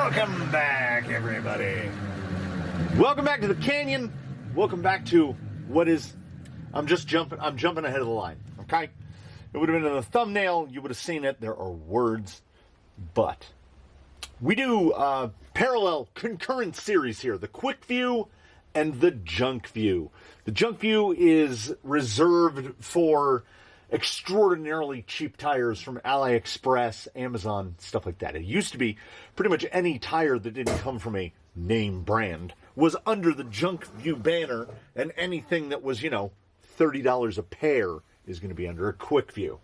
Welcome back, everybody. Welcome back to the canyon. Welcome back to what is... I'm jumping ahead of the line, okay? It would have been in the thumbnail. You would have seen it. There are words. But we do parallel, concurrent series here. The quick view and the junk view. The junk view is reserved for extraordinarily cheap tires from AliExpress, Amazon, stuff like that. It used to be pretty much any tire that didn't come from a name brand was under the junk view banner, and anything that was, $30 a pair is going to be under a quick view.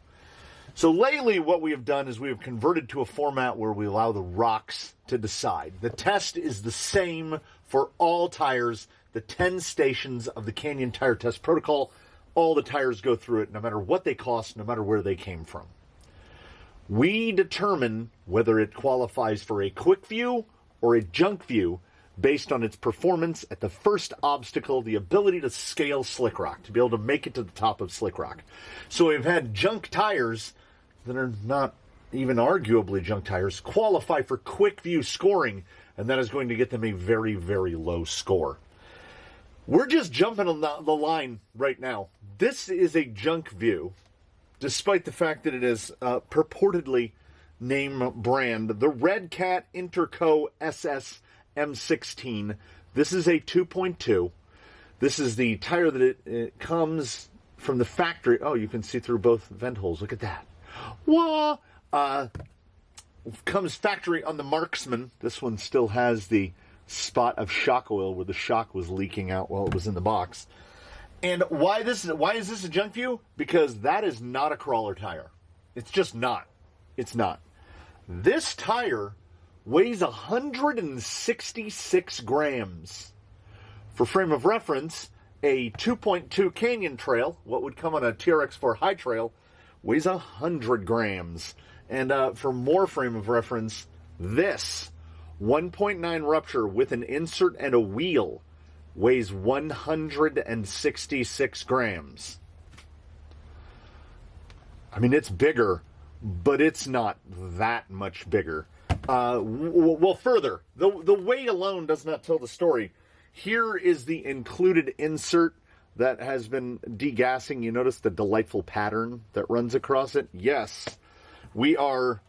So lately what we have done is we have converted to a format where we allow the rocks to decide. The test is the same for all tires, the 10 stations of the Canyon Tire Test Protocol. All the tires go through it, no matter what they cost, no matter where they came from. We determine whether it qualifies for a quick view or a junk view based on its performance at the first obstacle, the ability to scale Slick Rock, to be able to make it to the top of Slick Rock. So we've had junk tires that are not even arguably junk tires qualify for quick view scoring, and that is going to get them a very, very low score. We're just jumping on the line right now. This is a junk view, despite the fact that it is purportedly name brand. The Redcat Interco SS M16. This is a 2.2. This is the tire that it comes from the factory. Oh, you can see through both vent holes. Look at that. Whoa! Comes factory on the Marksman. This one still has the spot of shock oil where the shock was leaking out while it was in the box. And why is this a junk view? Because that is not a crawler tire. It's just not. It's not. This tire weighs 166 grams. For frame of reference, a 2.2 Canyon Trail, what would come on a TRX4 High Trail, weighs 100 grams. And for more frame of reference, this 1.9 Rupture with an insert and a wheel weighs 166 grams. I mean, it's bigger, but it's not that much bigger. Well, further, the weight alone does not tell the story. Here is the included insert that has been degassing. You notice the delightful pattern that runs across it? Yes, we are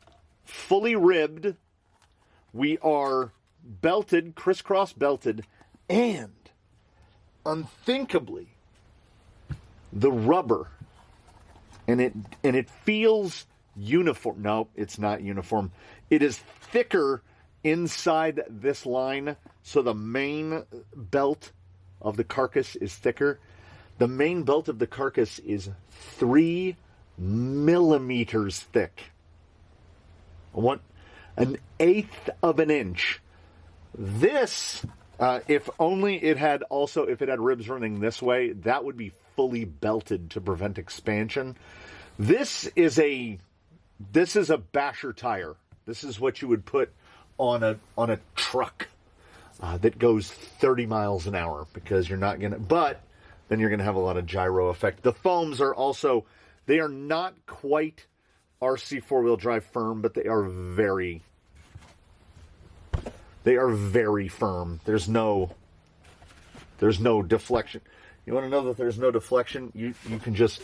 fully ribbed. We are belted, crisscross belted, and unthinkably, the rubber, and it feels uniform. No, it's not uniform. It is thicker inside this line, so the main belt of the carcass is thicker. The main belt of the carcass is 3 millimeters thick. I want an eighth of an inch. This, if it had ribs running this way, that would be fully belted to prevent expansion. This is a basher tire. This is what you would put on a truck that goes 30 miles an hour, because you're not gonna, but then you're gonna have a lot of gyro effect. The foams are also, they are not quite RC four-wheel drive firm, but they are very firm. There's no deflection. You want to know that there's no deflection? You can just,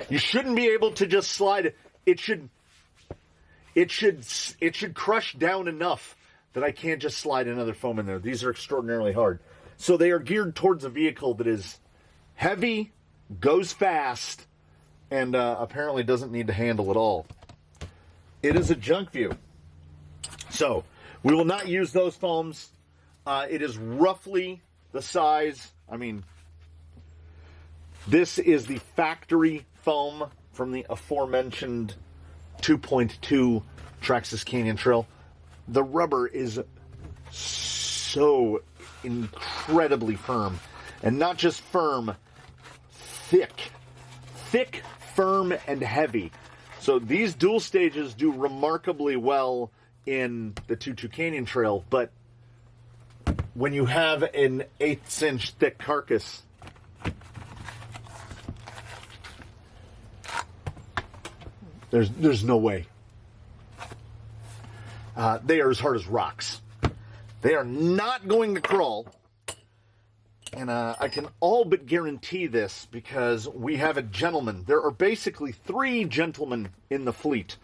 you shouldn't be able to just slide it. It should crush down enough that I can't just slide another foam in there. These are extraordinarily hard. So they are geared towards a vehicle that is heavy, goes fast, and apparently doesn't need to handle at all. It is a junk view. So we will not use those foams. It is roughly the size. I mean, this is the factory foam from the aforementioned 2.2 Traxxas Canyon Trail. The rubber is so incredibly firm, and not just firm, thick, firm, and heavy. So these dual stages do remarkably well in the 2.2 Canyon Trail, but when you have an 1/8 thick carcass, there's no way. They are as hard as rocks. They are not going to crawl. And I can all but guarantee this because we have a gentleman. There are basically 3 gentlemen in the fleet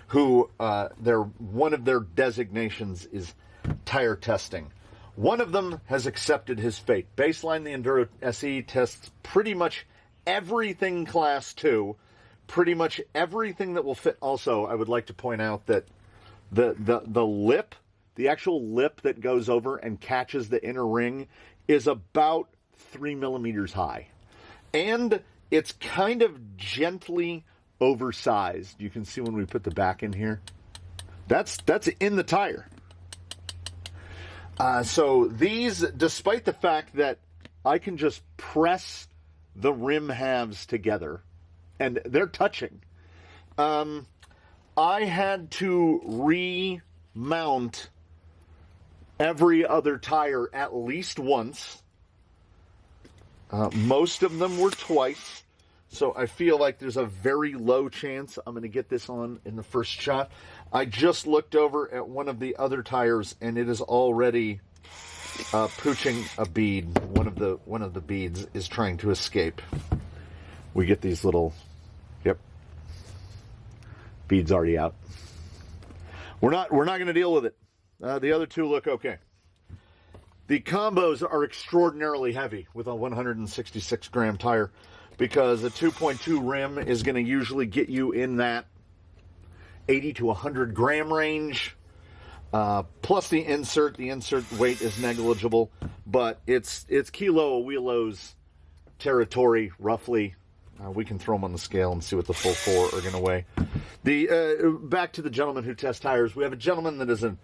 who one of their designations is tire testing. One of them has accepted his fate. Baseline, the Enduro SE tests pretty much everything Class 2, pretty much everything that will fit. Also, I would like to point out that the lip, the actual lip that goes over and catches the inner ring, is about 3 millimeters high. And it's kind of gently oversized. You can see when we put the back in here. That's in the tire. So these, despite the fact that I can just press the rim halves together, and they're touching, I had to remount every other tire at least once. Most of them were twice, so I feel like there's a very low chance I'm going to get this on in the first shot. I just looked over at one of the other tires, and it is already pooching a bead. One of the beads is trying to escape. We get these little, yep, beads already out. We're not going to deal with it. The other 2 look okay. The combos are extraordinarily heavy with a 166 gram tire because a 2.2 rim is going to usually get you in that 80 to 100 gram range. Plus the insert weight is negligible, but it's kilo wheelos territory roughly. We can throw them on the scale and see what the full 4 are going to weigh. Back to the gentleman who tests tires. We have a gentleman that is a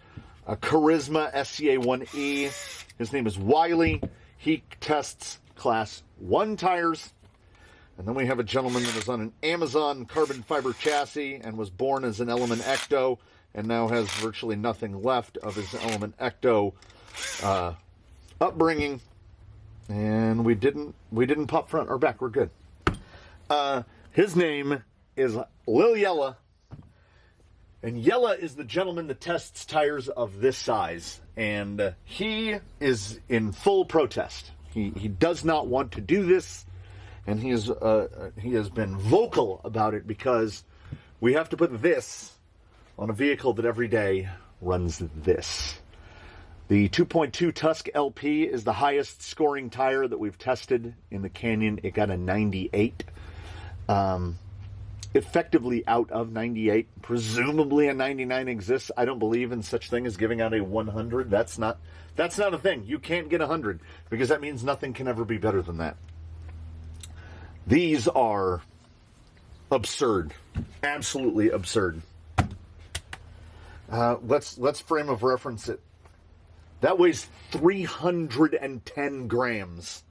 Charisma SCA1E. His name is Wiley. He tests Class 1 tires. And then we have a gentleman that is on an Amazon carbon fiber chassis and was born as an Element Ecto and now has virtually nothing left of his Element Ecto upbringing. And we didn't pop front or back. We're good. His name is Lil Yella. And Yella is the gentleman that tests tires of this size. And he is in full protest. He does not want to do this. And he has been vocal about it because we have to put this on a vehicle that every day runs this. The 2.2 Tusk LP is the highest scoring tire that we've tested in the Canyon. It got a 98. Effectively out of 98. Presumably a 99 exists. I don't believe in such thing as giving out a 100. That's not a thing. You can't get 100 because that means nothing can ever be better than that. These are absurd. Absolutely absurd. Let's frame of reference it. That weighs 310 grams.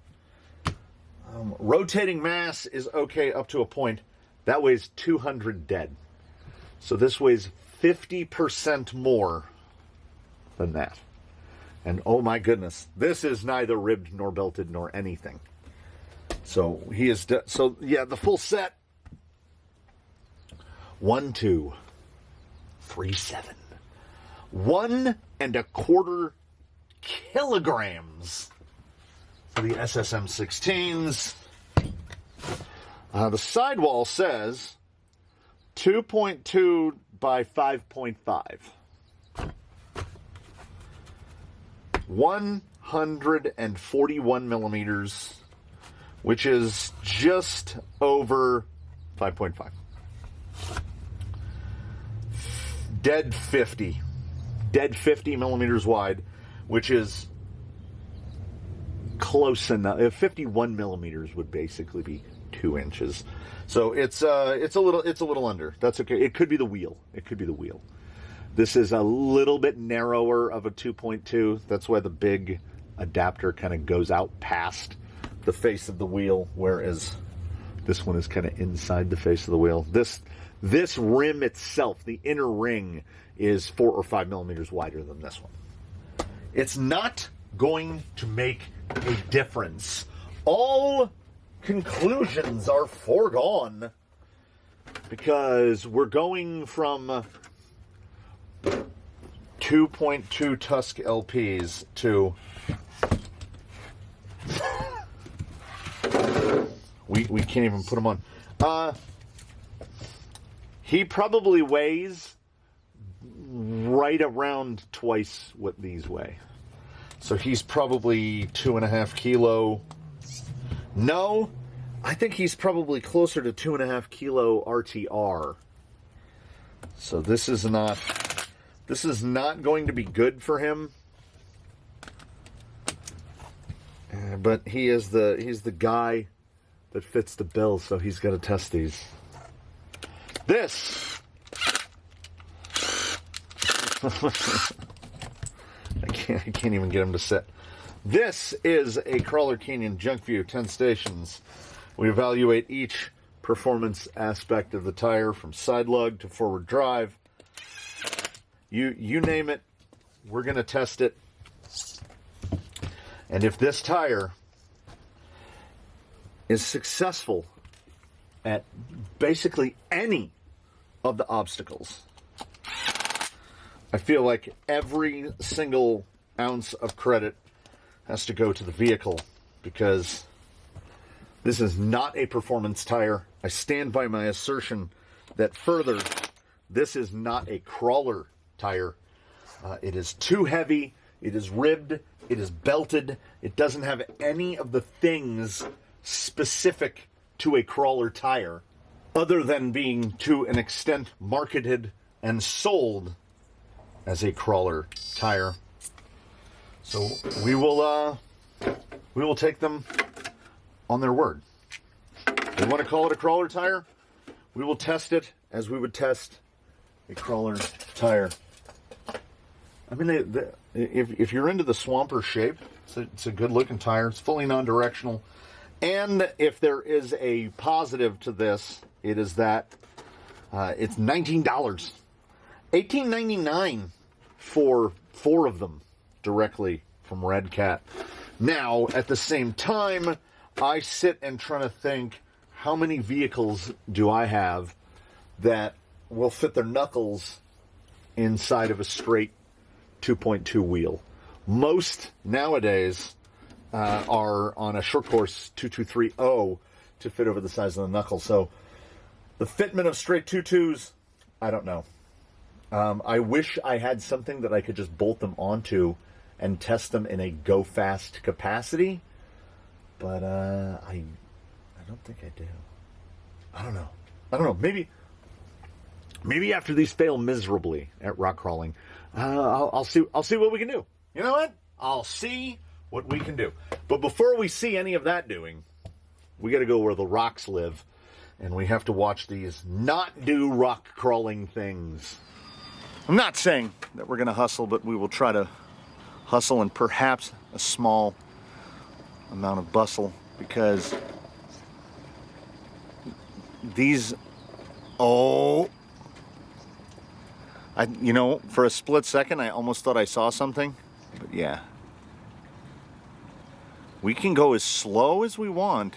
Rotating mass is okay up to a point. That weighs 200 dead. So this weighs 50% more than that. And oh my goodness, this is neither ribbed nor belted nor anything. So he is, so yeah, the full set. 1, 2, 3, 7. 1.25 kilograms for the SS M16s. The sidewall says 2.2 by 5.5. 141 millimeters, which is just over 5.5. Dead 50 millimeters wide, which is close enough. 51 millimeters would basically be 2 inches. So it's a little under. That's okay. It could be the wheel. This is a little bit narrower of a 2.2. That's why the big adapter kind of goes out past the face of the wheel, whereas this one is kind of inside the face of the wheel. This rim itself, the inner ring, is 4 or 5 millimeters wider than this one. It's not going to make a difference. All conclusions are foregone because we're going from 2.2 Tusk LPs to we can't even put them on. He probably weighs right around twice what these weigh. So he's probably 2.5 kilo. No, I think he's probably closer to 2.5 kilo RTR. So this is not going to be good for him. But he's the guy that fits the bill, so he's got to test these. This I can't even get him to sit. This is a Crawler Canyon Junkview 10 stations. We evaluate each performance aspect of the tire, from side lug to forward drive. You name it, we're going to test it. And if this tire is successful at basically any of the obstacles, I feel like every single ounce of credit has to go to the vehicle, because this is not a performance tire. I stand by my assertion that further, this is not a crawler tire. It is too heavy. It is ribbed. It is belted. It doesn't have any of the things specific to a crawler tire, other than being to an extent marketed and sold as a crawler tire. So we will take them on their word. If they want to call it a crawler tire, we will test it as we would test a crawler tire. I mean, if you're into the swamper shape, it's a good looking tire. It's fully non-directional. And if there is a positive to this, it is that it's $19. $18.99 for 4 of them directly from Redcat. Now, at the same time, I sit and try to think, how many vehicles do I have that will fit their knuckles inside of a straight 2.2 wheel? Most nowadays are on a short course 2230 to fit over the size of the knuckle. So the fitment of straight 2.2s, I don't know. I wish I had something that I could just bolt them onto and test them in a go fast capacity, but I don't think I do. I don't know. Maybe after these fail miserably at rock crawling, I'll see what we can do. You know what? I'll see what we can do. But before we see any of that doing, we got to go where the rocks live, and we have to watch these not do rock crawling things. I'm not saying that we're going to hustle, but we will try to hustle, and perhaps a small amount of bustle, because these, for a split second, I almost thought I saw something, but yeah. We can go as slow as we want.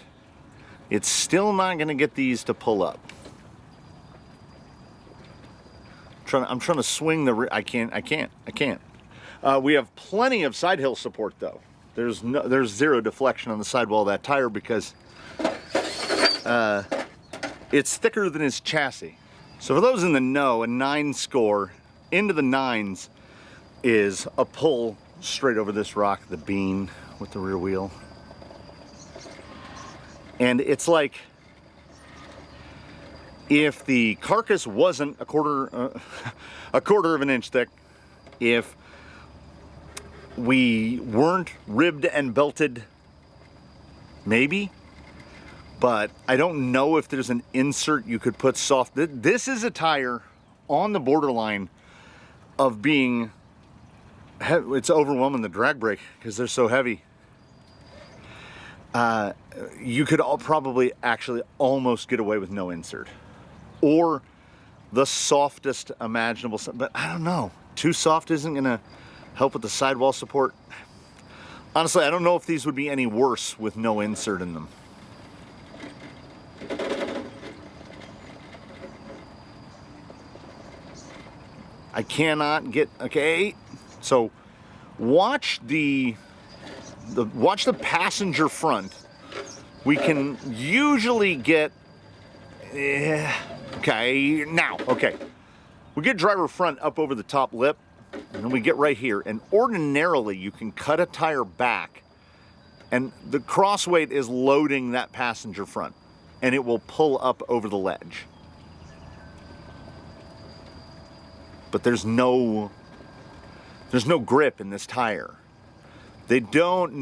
It's still not going to get these to pull up. I'm trying to swing the. I can't. We have plenty of side hill support though. There's zero deflection on the sidewall of that tire, because it's thicker than his chassis. So for those in the know, a 9 score into the 9s is a pull straight over this rock, the bean with the rear wheel, and it's like, if the carcass wasn't a quarter of an inch thick, if we weren't ribbed and belted, maybe, but I don't know if there's an insert you could put soft. This is a tire on the borderline of being, it's overwhelming the drag brake because they're so heavy. You could probably actually almost get away with no insert, or the softest imaginable, but I don't know. Too soft isn't gonna help with the sidewall support. Honestly, I don't know if these would be any worse with no insert in them. I cannot get, okay, So watch the passenger front. We can usually get, okay, now, okay. We get driver front up over the top lip, and then we get right here. And ordinarily, you can cut a tire back, and the cross weight is loading that passenger front, and it will pull up over the ledge. But there's no grip in this tire. They don't,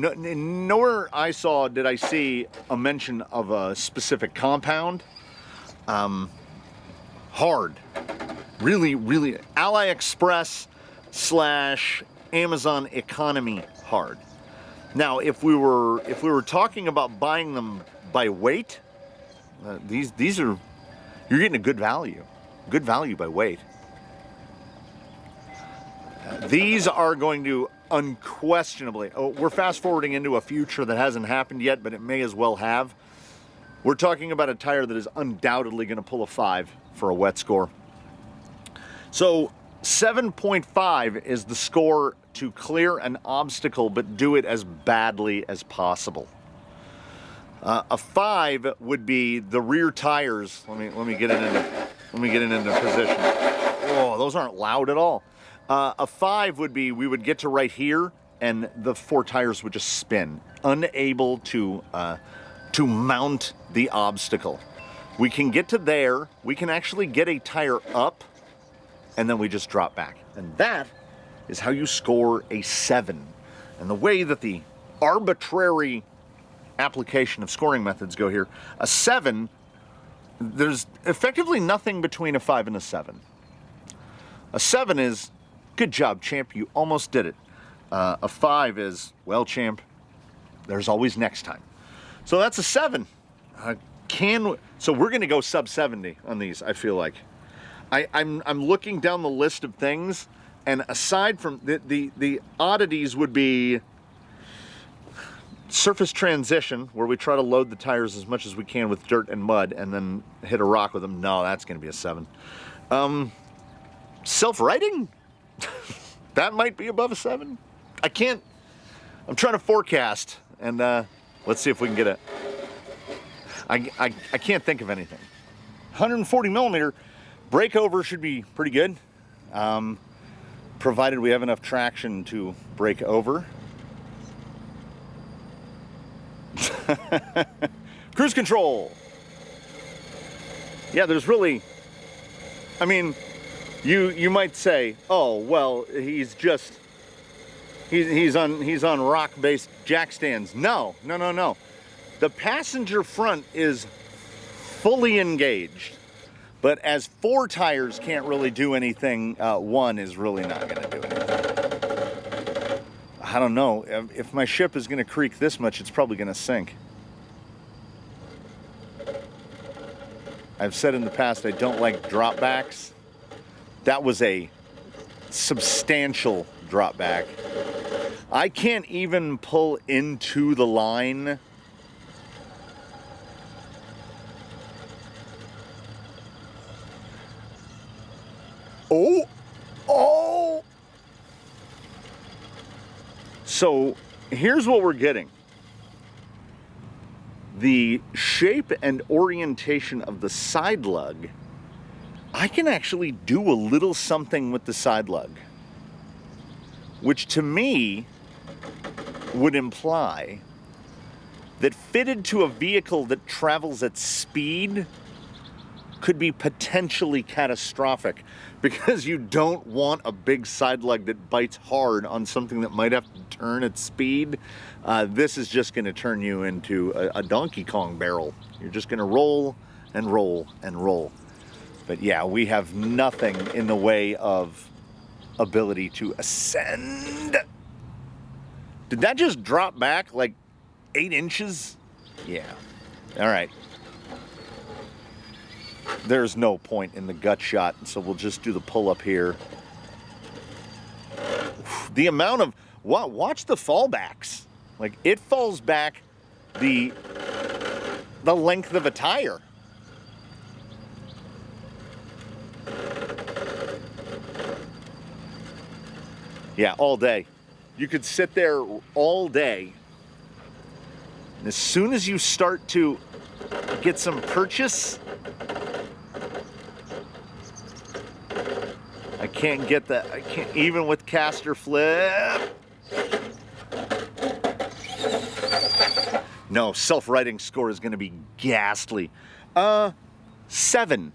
nowhere I saw did I see a mention of a specific compound. Hard. Really, really, AliExpress / Amazon economy hard. Now, if we were talking about buying them by weight, these are, you're getting a good value by weight. These are going to unquestionably, we're fast forwarding into a future that hasn't happened yet, but it may as well have. We're talking about a tire that is undoubtedly going to pull a 5 for a wet score. So 7.5 is the score to clear an obstacle, but do it as badly as possible. A 5 would be the rear tires. Let me get it into position. Oh, those aren't loud at all. A 5 would be, we would get to right here, and the 4 tires would just spin, unable to mount the obstacle. We can get to there. We can actually get a tire up, and then we just drop back. And that is how you score a 7. And the way that the arbitrary application of scoring methods go here, a 7, there's effectively nothing between a 5 and a 7. A 7 is, good job, champ, you almost did it. A 5 is, well, champ, there's always next time. So that's a 7. So we're gonna go sub 70 on these, I feel like. I'm looking down the list of things, and aside from the oddities would be surface transition, where we try to load the tires as much as we can with dirt and mud and then hit a rock with them. No, that's gonna be a 7. Self-righting? That might be above a 7. I'm trying to forecast, and let's see if we can get it. I can't think of anything. 140 millimeter, breakover should be pretty good, provided we have enough traction to break over. Cruise control. Yeah, there's really, I mean, you might say, oh, well, he's on rock-based jack stands. No. The passenger front is fully engaged, but as 4 tires can't really do anything, 1 is really not going to do anything. I don't know. If my ship is going to creak this much, it's probably going to sink. I've said in the past I don't like dropbacks. That was a substantial drop back. I can't even pull into the line. Oh! So here's what we're getting. The shape and orientation of the side lug, I can actually do a little something with the side lug, which to me would imply that fitted to a vehicle that travels at speed could be potentially catastrophic, because you don't want a big side lug that bites hard on something that might have to turn at speed. This is just going to turn you into a Donkey Kong barrel. You're just going to roll and roll and roll. But yeah, we have nothing in the way of ability to ascend. Did that just drop back like 8 inches? Yeah. All right. There's no point in the gut shot, so we'll just do the pull up here. The amount of, watch the fallbacks. Like, it falls back the length of a tire. Yeah, all day. You could sit there all day. And as soon as you start to get some purchase, I can't get that. I can't, even with caster flip. No, self-righting score is going to be ghastly. 7.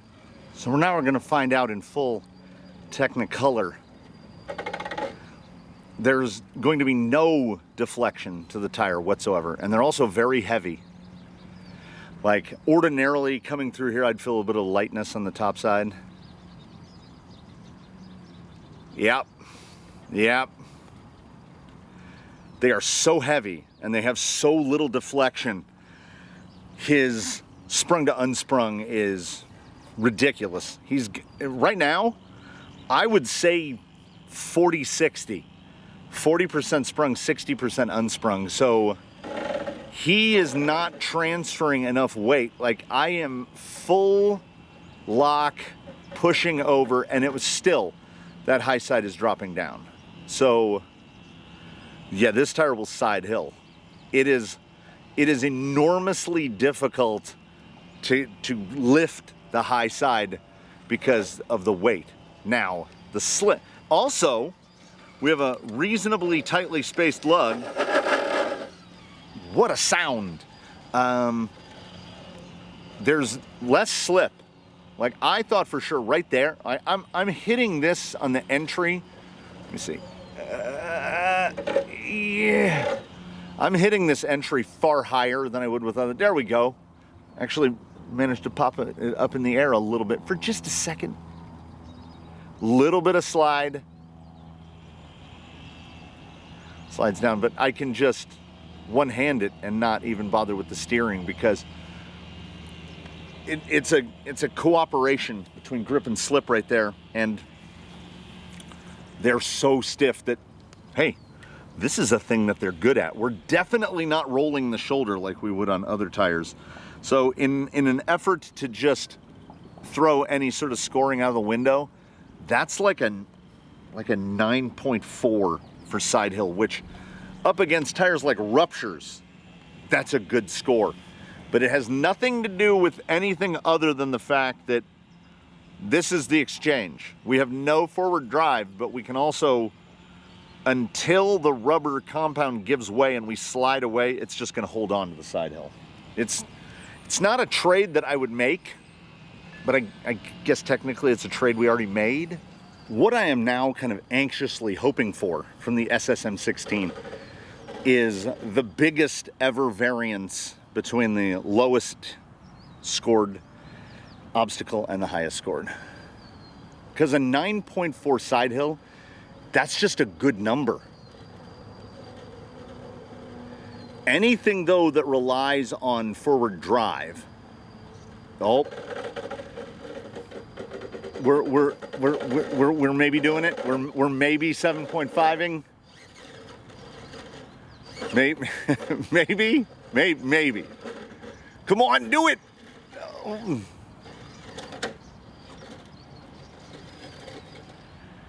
So now we're going to find out in full Technicolor. There's going to be no deflection to the tire whatsoever, and they're also very heavy. Like, ordinarily coming through here, I'd feel a bit of lightness on the top side. Yep. Yep. They are so heavy, and they have so little deflection. His sprung to unsprung is ridiculous. He's, right now, I would say 40-60. 40% sprung, 60% unsprung. So he is not transferring enough weight. Like, I am full lock pushing over, and it was still, that high side is dropping down. So yeah, this tire will side hill. It is enormously difficult to lift the high side because of the weight. Now, the slip. Also, we have a reasonably tightly spaced lug. What a sound. There's less slip. Like, I thought for sure right there, I'm hitting this on the entry. Let me see. Yeah. I'm hitting this entry far higher than I would with other. There we go. Actually managed to pop it up in the air a little bit for just a second. Little bit of slide. Slides down, but I can just one-hand it and not even bother with the steering because it's a cooperation between grip and slip right there, and they're so stiff that, hey, this is a thing that they're good at. We're definitely not rolling the shoulder like we would on other tires. So in an effort to just throw any sort of scoring out of the window, that's like a 9.4 for side hill, which up against tires like Ruptures, that's a good score. But it has nothing to do with anything other than the fact that this is the exchange. We have no forward drive, but we can also, until the rubber compound gives way and we slide away, it's just gonna hold on to the side hill. It's not a trade that I would make, but I guess technically it's a trade we already made. What I am now kind of anxiously hoping for from the SS M16 is the biggest ever variance between the lowest scored obstacle and the highest scored. Because a 9.4 side hill, that's just a good number. Anything though that relies on forward drive, oh, we're maybe doing it. We're maybe 7.5ing. Maybe. Come on, do it.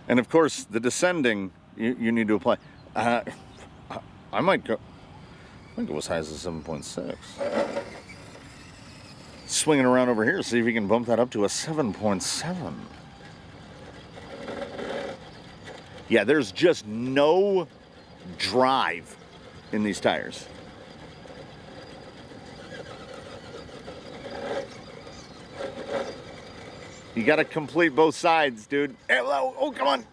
And of course, the descending you need to apply. I might go as high as a 7.6. Swinging around over here, see if you can bump that up to a 7.7. Yeah, there's just no drive in these tires. You gotta complete both sides, dude. Hey, oh, come on.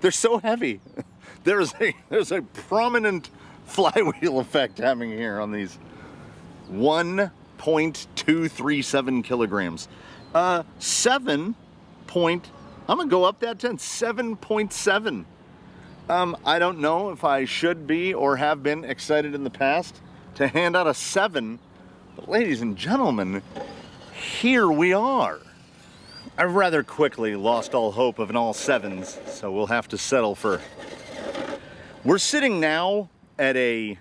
They're so heavy. There's a prominent flywheel effect happening here on these 1.237 kilograms. I'm gonna go up that 10, 7.7. I don't know if I should be or have been excited in the past to hand out a 7, but ladies and gentlemen, here we are. I've rather quickly lost all hope of an all 7s, so we'll have to settle for... We're sitting now at a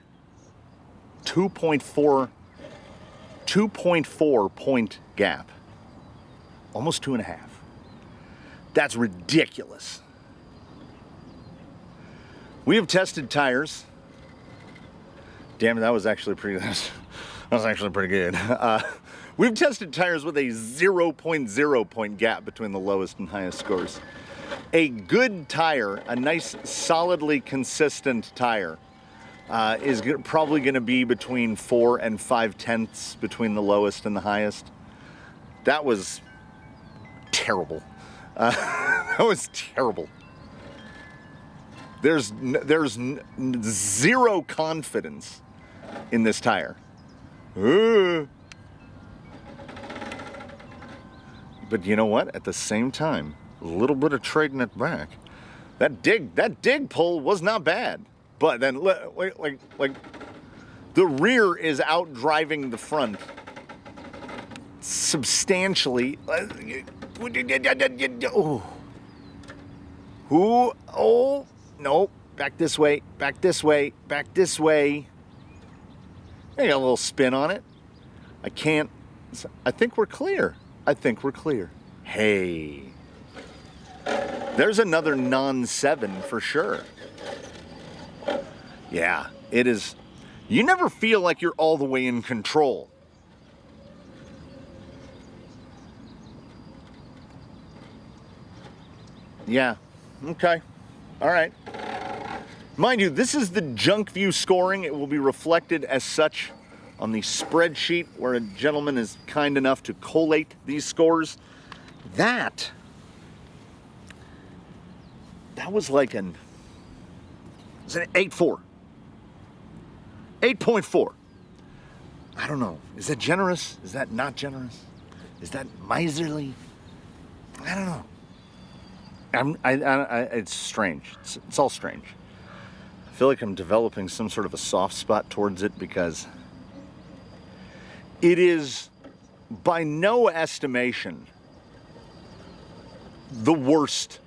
2.4 point gap. Almost 2.5. That's ridiculous. We have tested tires. Damn it, that was actually pretty good. We've tested tires with a 0.0 point gap between the lowest and highest scores. A good tire, a nice, solidly consistent tire, is probably going to be between 4 and 5/10 between the lowest and the highest. That was terrible. That was terrible. There's zero confidence in this tire. But you know what? At the same time, a little bit of trading it back. That dig pull was not bad. But then, like the rear is out driving the front substantially. Oh, no. Back this way, back this way, back this way. I got a little spin on it. I think we're clear. Hey. There's another non-7 for sure. Yeah, it is. You never feel like you're all the way in control. Yeah, okay, all right. Mind you, this is the Junkview scoring. It will be reflected as such on the spreadsheet where a gentleman is kind enough to collate these scores. That was like it was an 8.4. 8.4. I don't know. Is that generous? Is that not generous? Is that miserly? I don't know. It's strange. It's all strange. I feel like I'm developing some sort of a soft spot towards it because it is, by no estimation, the worst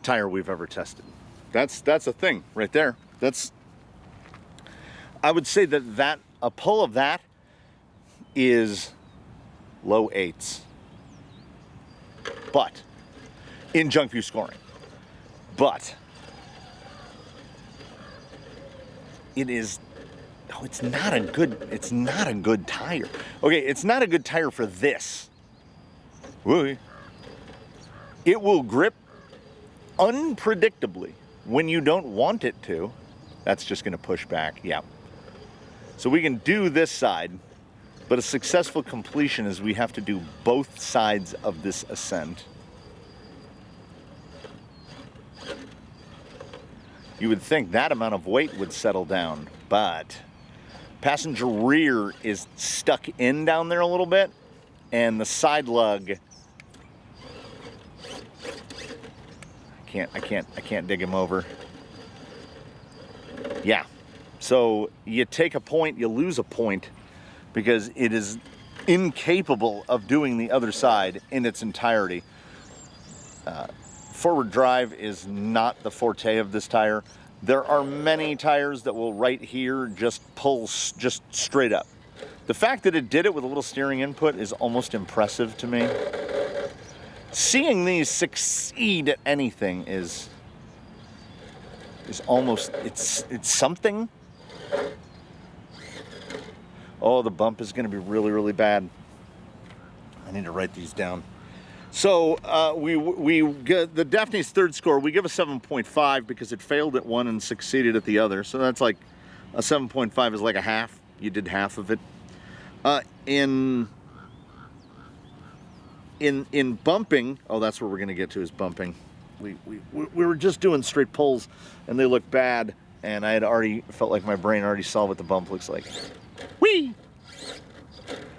tire we've ever tested. That's a thing right there. I would say that a pull of that is low 8s. But in Junkview scoring. But it's not a good tire. Okay, it's not a good tire for this. It will grip unpredictably when you don't want it to. That's just going to push back. Yeah. So we can do this side, but a successful completion is we have to do both sides of this ascent. You would think that amount of weight would settle down, but passenger rear is stuck in down there a little bit, and the side lug, I can't dig him over. Yeah. So you take a point, you lose a point because it is incapable of doing the other side in its entirety. Forward drive is not the forte of this tire. There are many tires that will right here just pull just straight up. The fact that it did it with a little steering input is almost impressive to me. Seeing these succeed at anything is almost, it's something. Oh, the bump is going to be really, really bad. I need to write these down. So we get the Daphne's third score. We give a 7.5 because it failed at one and succeeded at the other. So that's like a 7.5 is like a half. You did half of it. In bumping, oh, that's what we're going to get to is bumping. We were just doing straight pulls and they look bad. And I had already felt like my brain already saw what the bump looks like. Whee!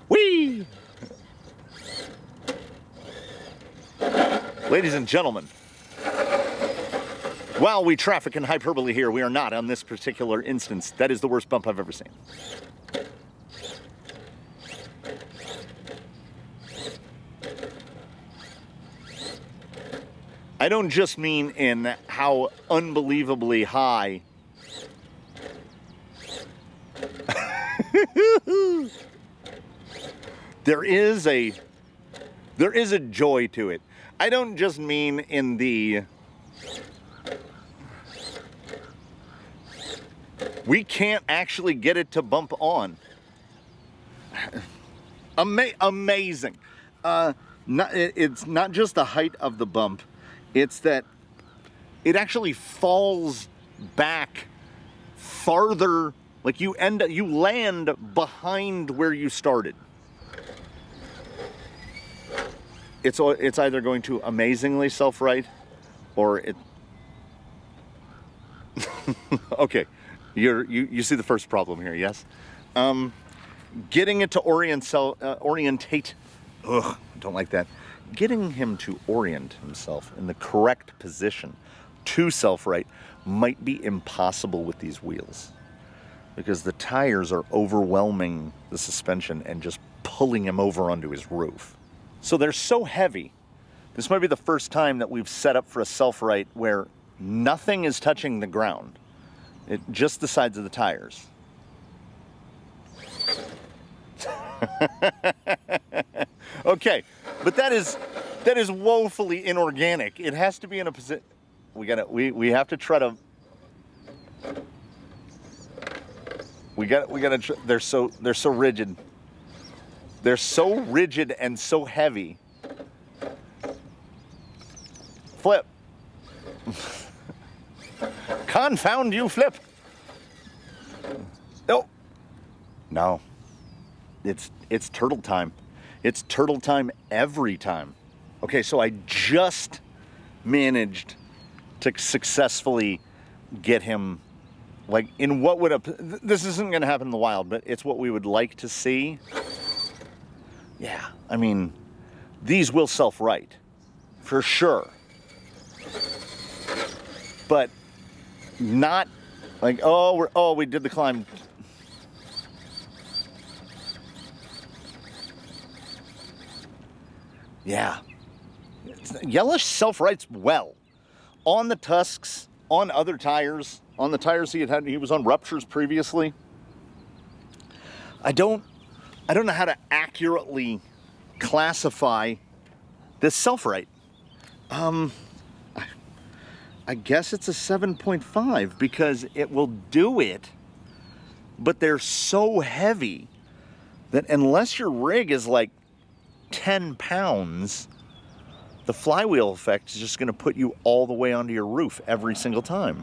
Whee! Ladies and gentlemen, while we traffic in hyperbole here, we are not on this particular instance. That is the worst bump I've ever seen. I don't just mean in how unbelievably high There is a joy to it. I don't just mean in the we can't actually get it to bump on. Amazing. It's not just the height of the bump, it's that it actually falls back farther, like you land behind where you started. It's either going to amazingly self-right, or it. Okay, you see the first problem here, yes? Getting it to orientate. Ugh, don't like that. Getting him to orient himself in the correct position to self-right might be impossible with these wheels, because the tires are overwhelming the suspension and just pulling him over onto his roof. So they're so heavy. This might be the first time that we've set up for a self-right where nothing is touching the ground. Just the sides of the tires. Okay, but that is woefully inorganic. It has to be in a position. We have to try to. We gotta. They're so rigid. They're so rigid and so heavy. Flip. Confound you, Flip. Oh. No. It's turtle time. It's turtle time every time. Okay, so I just managed to successfully get him, like, in what would have, this isn't going to happen in the wild, but it's what we would like to see. Yeah, I mean, these will self-right, for sure. But not like, we did the climb. Yeah. Yellowish self-rights well. On the tusks, on other tires, on the tires he was on ruptures previously. I don't know how to accurately classify this self-right. I guess it's a 7.5 because it will do it, but they're so heavy that unless your rig is like 10 pounds, the flywheel effect is just going to put you all the way onto your roof every single time.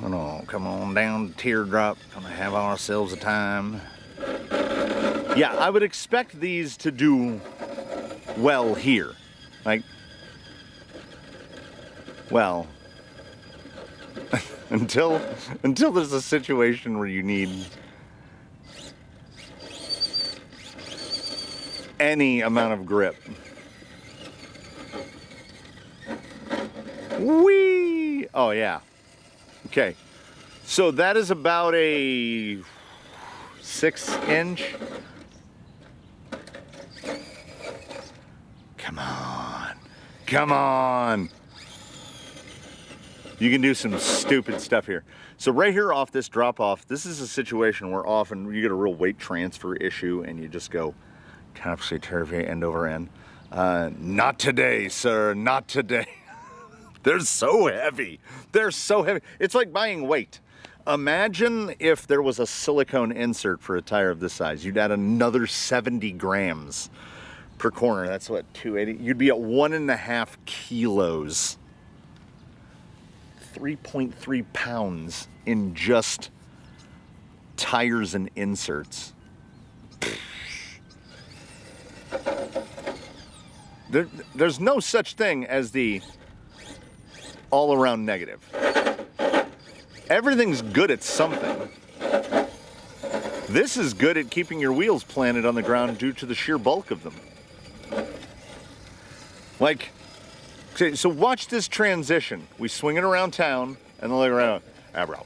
Oh, come on down to Teardrop. Gonna have ourselves a time. Yeah, I would expect these to do well here. Like, well, until there's a situation where you need any amount of grip. Whee! Oh yeah. Okay. So that is about a 6-inch. Come on. Come on. You can do some stupid stuff here. So right here off this drop off, this is a situation where often you get a real weight transfer issue and you just go topsy-turvy end over end. Not today, sir, not today. They're so heavy. They're so heavy. It's like buying weight. Imagine if there was a silicone insert for a tire of this size. You'd add another 70 grams per corner. That's what, 280? You'd be at 1.5 kilos. 3.3 pounds in just tires and inserts. There's no such thing as the all-around negative. Everything's good at something. This is good at keeping your wheels planted on the ground due to the sheer bulk of them. Like, so watch this transition. We swing it around town, and then look around. Bro.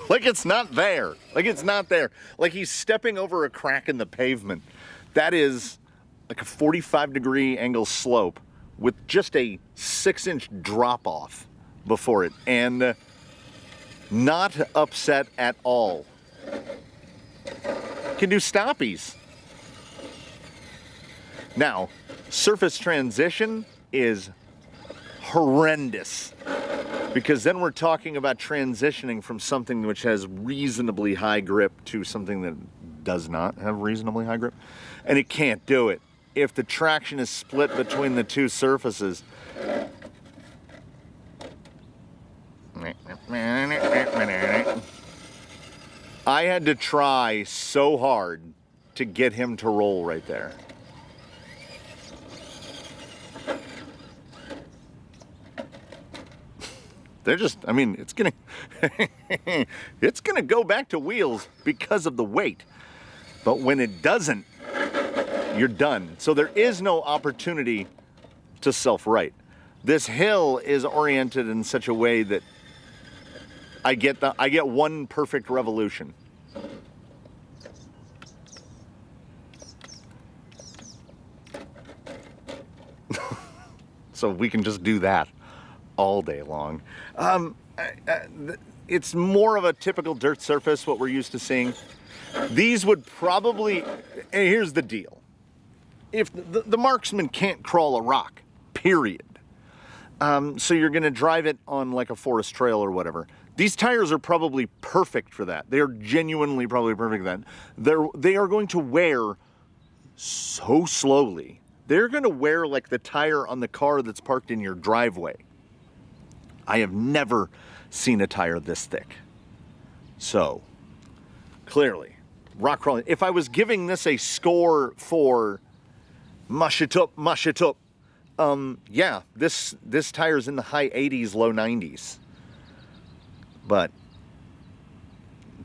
Like it's not there. Like it's not there. Like he's stepping over a crack in the pavement. That is like a 45-degree angle slope with just a 6-inch drop off before it, and not upset at all. can do stoppies. Now, surface transition is horrendous, because then we're talking about transitioning from something which has reasonably high grip to something that does not have reasonably high grip, and it can't do it. If the traction is split between the two surfaces, I had to try so hard to get him to roll right there. They're just, I mean, it's gonna it's gonna go back to wheels because of the weight. But when it doesn't, you're done. So there is no opportunity to self-right. This hill is oriented in such a way that I get one perfect revolution. So we can just do that all day long. It's more of a typical dirt surface, what we're used to seeing. These would probably, and here's the deal. If the marksman can't crawl a rock, period. So you're gonna drive it on like a forest trail or whatever. These tires are probably perfect for that. They're genuinely probably perfect for that. They are going to wear so slowly. They're gonna wear like the tire on the car that's parked in your driveway. I have never seen a tire this thick. So, clearly, rock crawling. If I was giving this a score for mush it up, yeah, this tire's in the high 80s, low 90s. But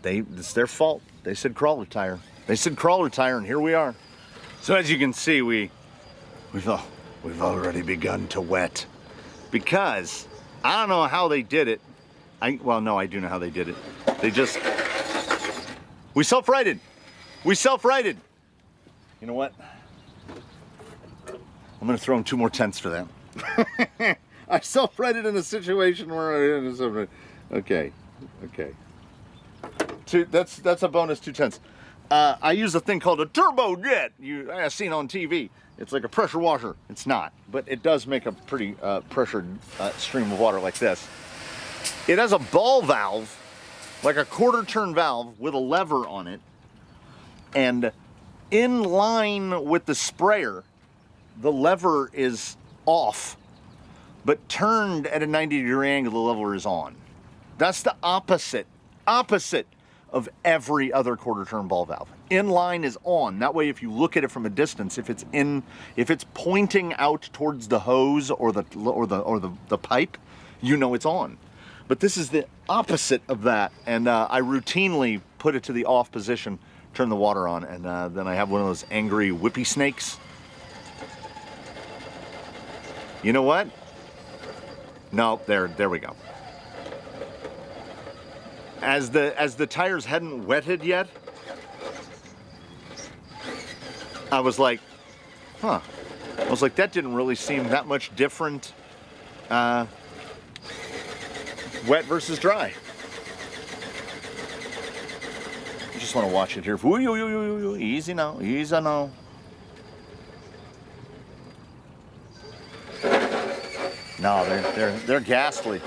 it's their fault. They said crawler tire. They said crawler tire, and here we are. So as you can see, we've already begun to wet, because I don't know how they did it. Well, no, I do know how they did it. We self-righted. We self-righted. You know what? I'm gonna throw in 2 more tenths for that. I self-righted in a situation where okay. That's a bonus 2 tenths. I use a thing called a turbo jet. I've seen on TV. It's like a pressure washer. It's not, but it does make a pretty pressured stream of water like this. It has a ball valve, like a quarter-turn valve with a lever on it, and in line with the sprayer, the lever is off, but turned at a 90-degree angle, the lever is on. That's the opposite of every other quarter-turn ball valve. Inline is on. That way, if you look at it from a distance, if it's pointing out towards the hose or the pipe, you know it's on. But this is the opposite of that, and I routinely put it to the off position, turn the water on, and then I have one of those angry whippy snakes. You know what? No, there we go. As the tires hadn't wetted yet, I was like, huh. I was like, that didn't really seem that much different, wet versus dry. I just want to watch it here. Easy now, easy now. No, they're ghastly.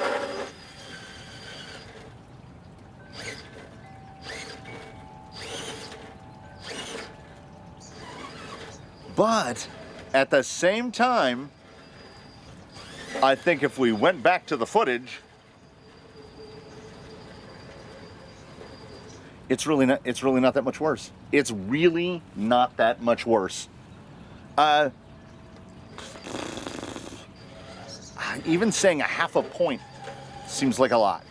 But at the same time, I think if we went back to the footage, it's really not that much worse. It's really not that much worse. Even saying a half a point seems like a lot.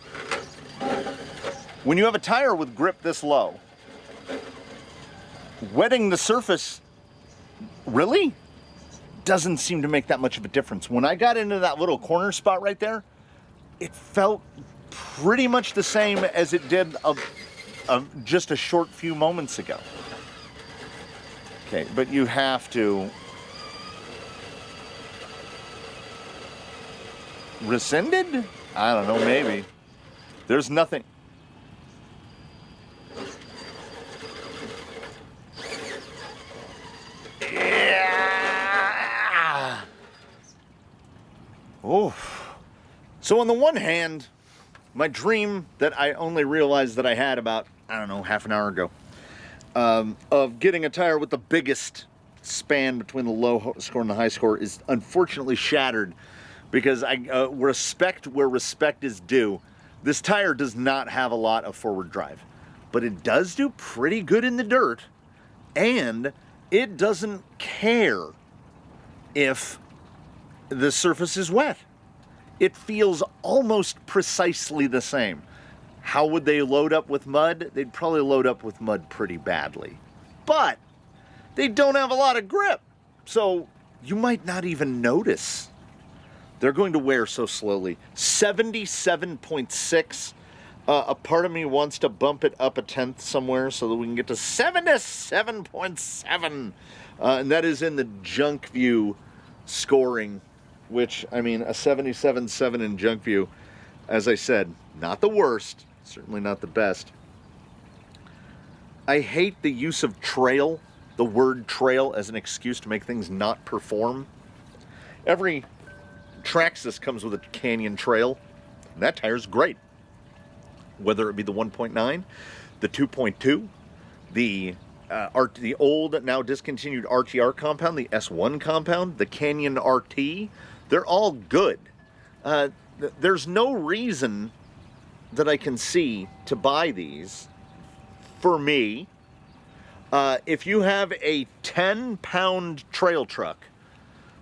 When you have a tire with grip this low, wetting the surface really doesn't seem to make that much of a difference. When I got into that little corner spot right there, it felt pretty much the same as it did of just a short few moments ago. Okay, but you have to rescinded? I don't know, maybe. There's nothing. Oh. So on the one hand, my dream that I only realized that I had about, I don't know, half an hour ago, of getting a tire with the biggest span between the low score and the high score is unfortunately shattered because I respect where respect is due. This tire does not have a lot of forward drive, but it does do pretty good in the dirt, and it doesn't care if the surface is wet. It feels almost precisely the same. How would they load up with mud? They'd probably load up with mud pretty badly. But they don't have a lot of grip, so you might not even notice. They're going to wear so slowly. 77.6. A part of me wants to bump it up a tenth somewhere so that we can get to 77.7. And that is in the Junkview scoring, which, I mean, a 77.7 in Junkview, as I said, not the worst, certainly not the best. I hate the use of trail, the word trail, as an excuse to make things not perform. Every Traxxas comes with a Canyon trail, and that tire's great. Whether it be the 1.9, the 2.2, the old, now discontinued RTR compound, the S1 compound, the Canyon RT, they're all good. There's no reason that I can see to buy these for me. If you have a 10-pound trail truck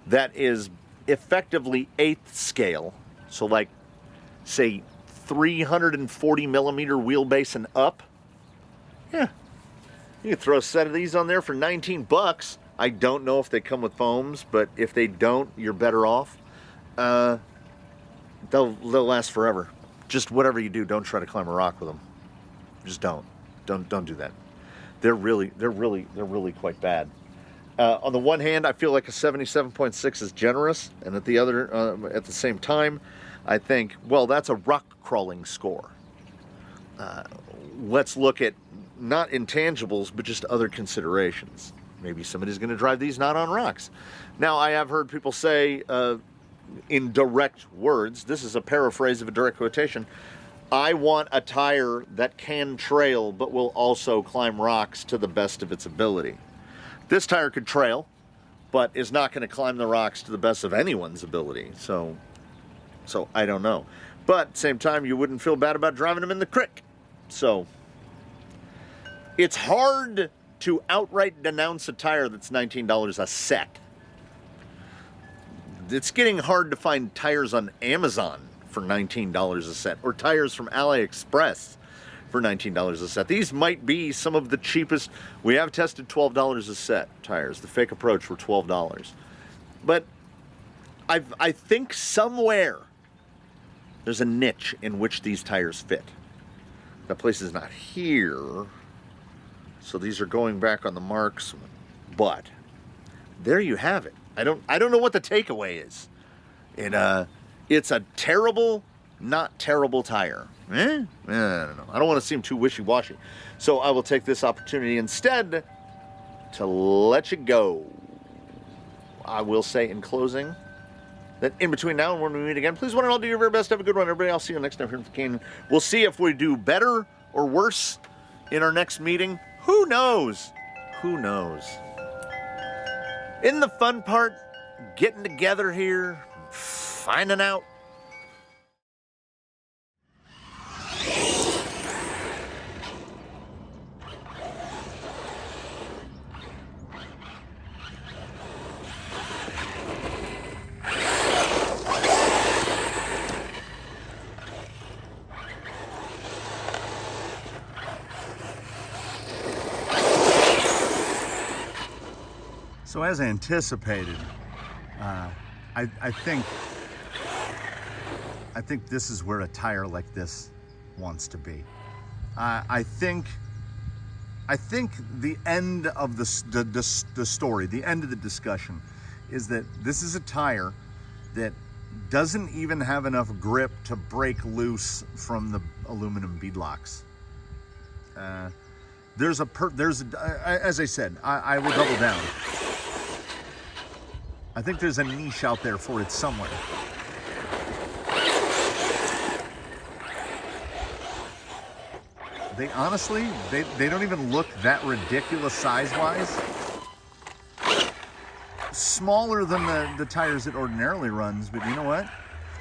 that is effectively 8th scale, so like, say, 340 millimeter wheelbase and up, yeah, you can throw a set of these on there for 19 bucks. I don't know if they come with foams, but if they don't, you're better off. They'll last forever. Just whatever you do, don't try to climb a rock with them. Just don't do that. They're really quite bad. On the one hand, I feel like a 77.6 is generous, and at the same time, I think, well, that's a rock crawling score. Let's look at not intangibles, but just other considerations. Maybe somebody's going to drive these not on rocks. Now, I have heard people say, in direct words, this is a paraphrase of a direct quotation, I want a tire that can trail, but will also climb rocks to the best of its ability. This tire could trail, but is not going to climb the rocks to the best of anyone's ability. So I don't know. But at the same time, you wouldn't feel bad about driving them in the creek. So it's hard to outright denounce a tire that's $19 a set. It's getting hard to find tires on Amazon for $19 a set, or tires from AliExpress for $19 a set. These might be some of the cheapest. We have tested $12 a set tires. The Fake Approach were $12. But I think somewhere there's a niche in which these tires fit. That place is not here, so these are going back on the marks. But there you have it. I don't know what the takeaway is. It's a terrible, not terrible tire. I don't know. I don't want to seem too wishy-washy. So I will take this opportunity instead to let you go. I will say in closing that in between now and when we meet again, please one and all do your very best. Have a good one, everybody. I'll see you next time here at the Canyon. We'll see if we do better or worse in our next meeting. Who knows? Who knows? Isn't the fun part getting together here, finding out? So as anticipated, I think this is where a tire like this wants to be. I think the end of the story, the end of the discussion, is that this is a tire that doesn't even have enough grip to break loose from the aluminum beadlocks. As I said, I will double down. I think there's a niche out there for it somewhere. they honestly, they don't even look that ridiculous size-wise. Smaller than the tires it ordinarily runs, but you know what?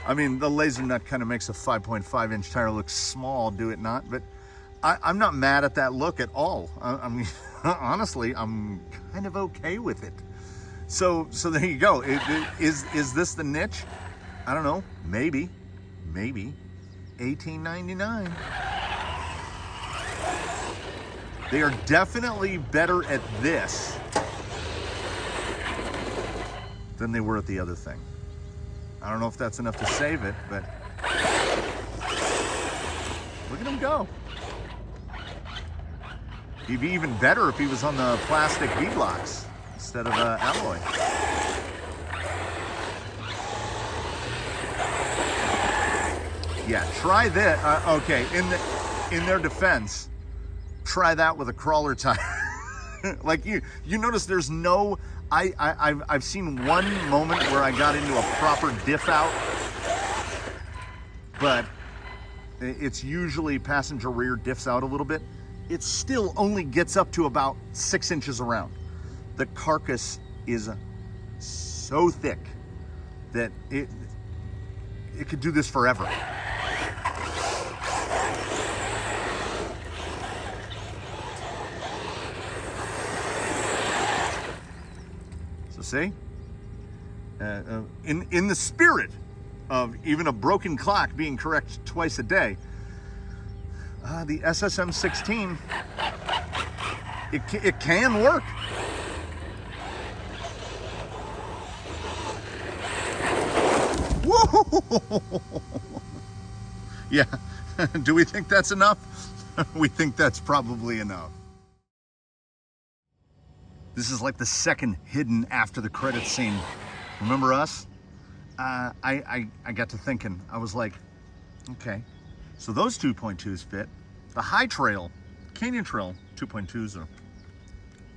I mean, the laser nut kind of makes a 5.5 inch tire look small, do it not? But I'm not mad at that look at all. I mean, honestly, I'm kind of okay with it. So there you go. Is this the niche? I don't know. Maybe. $18.99. They are definitely better at this than they were at the other thing. I don't know if that's enough to save it, but look at him go. He'd be even better if he was on the plastic beadlocks instead of alloy. Yeah, try this. Okay, in their defense, try that with a crawler tire. Like you notice there's no. I've seen one moment where I got into a proper diff out, but it's usually passenger rear diffs out a little bit. It still only gets up to about 6 inches around. The carcass is so thick that it could do this forever. See, in the spirit of even a broken clock being correct twice a day, the SS M16, it can work. Whoa! Yeah, do we think that's enough? We think that's probably enough. This is like the second hidden after the credits scene. Remember us? I got to thinking. I was like, okay, so those 2.2s fit. The high trail, Canyon Trail 2.2s are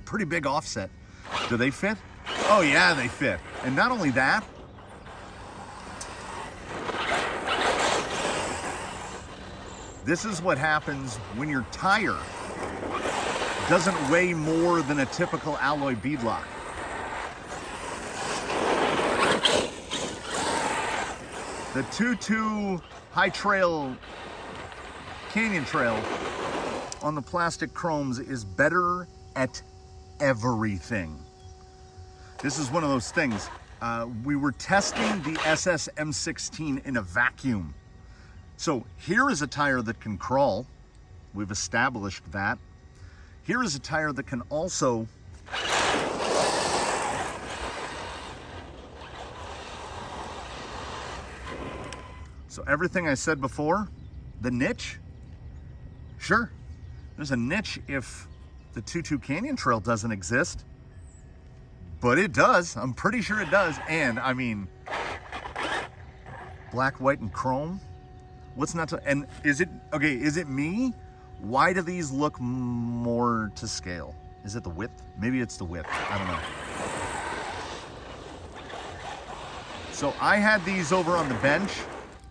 pretty big offset. Do they fit? Oh yeah, they fit. And not only that, this is what happens when your tire doesn't weigh more than a typical alloy beadlock. The 2.2 high trail Canyon Trail on the plastic chromes is better at everything. This is one of those things. We were testing the SS M16 in a vacuum. So here is a tire that can crawl. We've established that. Here is a tire that can also so everything I said before, the niche, sure, there's a niche if the 2.2 Canyon Trail doesn't exist, but it does. I'm pretty sure it does. And I mean, black, white, and chrome. What's not to, and is it, okay, is it me? Why do these look more to scale? Is it the width? Maybe it's the width. I don't know. So I had these over on the bench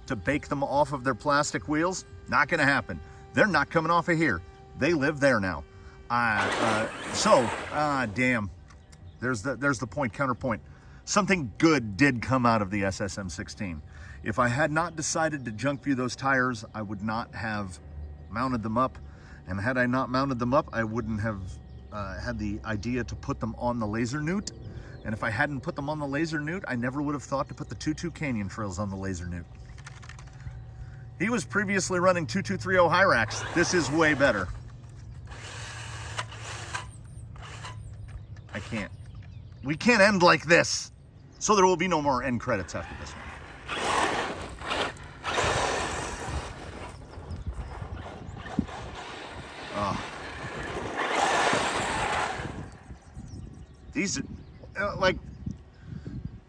to bake them off of their plastic wheels. Not gonna happen. They're not coming off of here. They live there now. Damn. There's the point, counterpoint. Something good did come out of the SS M16. If I had not decided to Junkview those tires, I would not have mounted them up, and had I not mounted them up, I wouldn't have had the idea to put them on the laser newt. And if I hadn't put them on the laser newt, I never would have thought to put the 2.2 Canyon Trails on the laser newt. He was previously running 2230 Hyrax. This is way better. I can't. We can't end like this. So there will be no more end credits after this one. These are, like,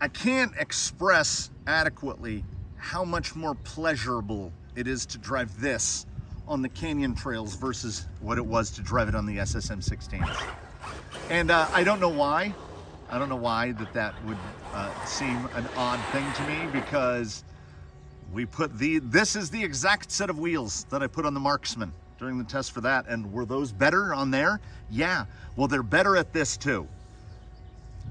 I can't express adequately how much more pleasurable it is to drive this on the Canyon Trails versus what it was to drive it on the SS M16. And I don't know why. I don't know why that would seem an odd thing to me, because we put this is the exact set of wheels that I put on the Marksman. during the test for that. And were those better on there? Yeah. Well, they're better at this too.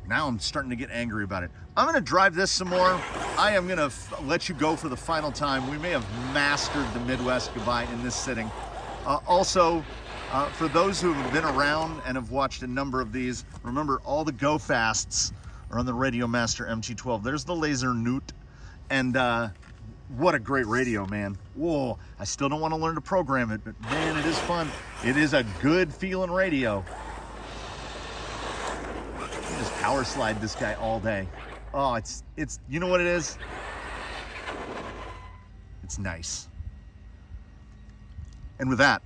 Now I'm starting to get angry about it. I'm gonna drive this some more. I am gonna let you go for the final time. We may have mastered the Midwest goodbye in this sitting. Also, for those who have been around and have watched a number of these, remember all the go fasts are on the Radio Master MT12. There's the Laser Newt, and what a great radio, man. Whoa, I still don't want to learn to program it, but man, it is fun. It is a good feeling radio. You can just power slide this guy all day. Oh, it's you know what it is? It's nice. And with that,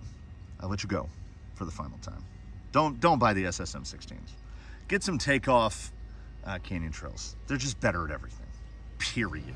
I'll let you go for the final time. Don't buy the SS M16s. Get some takeoff canyon trails. They're just better at everything. Period.